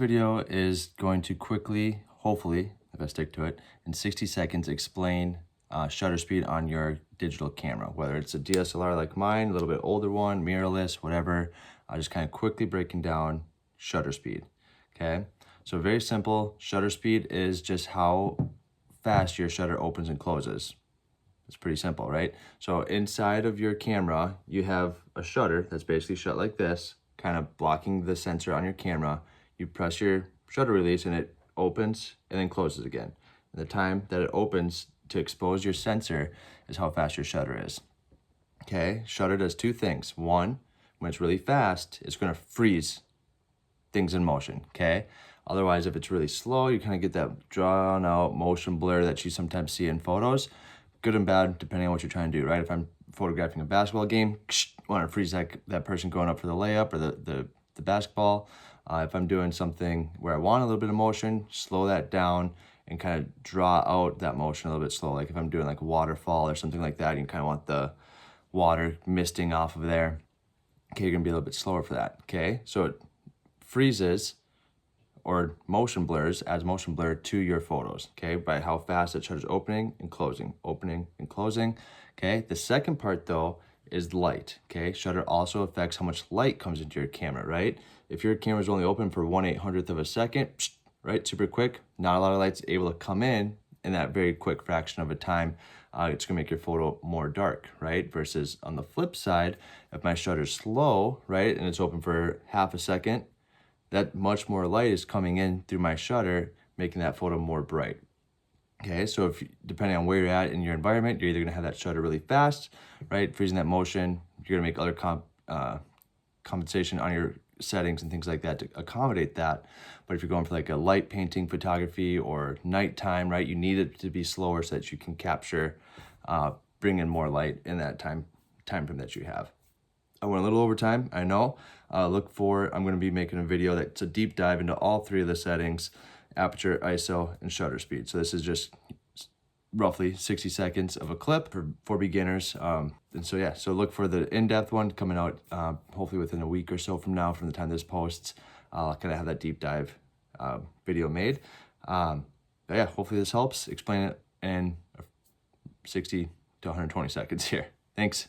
video is going to quickly, hopefully, if I stick to it, in 60 seconds explain shutter speed on your digital camera, whether it's a DSLR like mine, a little bit older one, mirrorless, whatever. Just kind of quickly breaking down shutter speed, okay? So very simple, shutter speed is just how fast your shutter opens and closes. It's pretty simple, right? So inside of your camera, you have a shutter that's basically shut like this, kind of blocking the sensor on your camera. You press your shutter release and it opens and then closes again. And the time that it opens to expose your sensor is how fast your shutter is. Okay, shutter does two things. One, when it's really fast, it's gonna freeze things in motion, okay? Otherwise, if it's really slow, you kind of get that drawn out motion blur that you sometimes see in photos. Good and bad, depending on what you're trying to do, right? If I'm photographing a basketball game, want to freeze that person going up for the layup or the basketball. If I'm doing something where I want a little bit of motion, slow that down and kind of draw out that motion a little bit slow. Like if I'm doing like a waterfall or something like that, you kind of want the water misting off of there. Okay, you're gonna be a little bit slower for that, okay? So it freezes or motion blurs, adds motion blur to your photos, okay, by how fast the shutter's opening and closing, okay? The second part though is light, okay? Shutter also affects how much light comes into your camera, right? If your camera's only open for 1/800th of a second, right, super quick, not a lot of light's able to come in that very quick fraction of a time. It's gonna make your photo more dark, right? Versus on the flip side, if my shutter's slow, right, and it's open for half a second, that much more light is coming in through my shutter, making that photo more bright. Okay, so if depending on where you're at in your environment, you're either gonna have that shutter really fast, right, freezing that motion. You're gonna make other compensation on your settings and things like that to accommodate that. But if you're going for like a light painting photography or nighttime, right, you need it to be slower so that you can capture, bring in more light in that time frame that you have. I went a little over time, I know. I'm going to be making a video that's a deep dive into all three of the settings: aperture, ISO, and shutter speed. So this is just roughly 60 seconds of a clip for beginners. And so yeah, so look for the in-depth one coming out hopefully within a week or so from now, from the time this posts. I'll kind of have that deep dive video made. But yeah, hopefully this helps explain it in 60 to 120 seconds here. Thanks.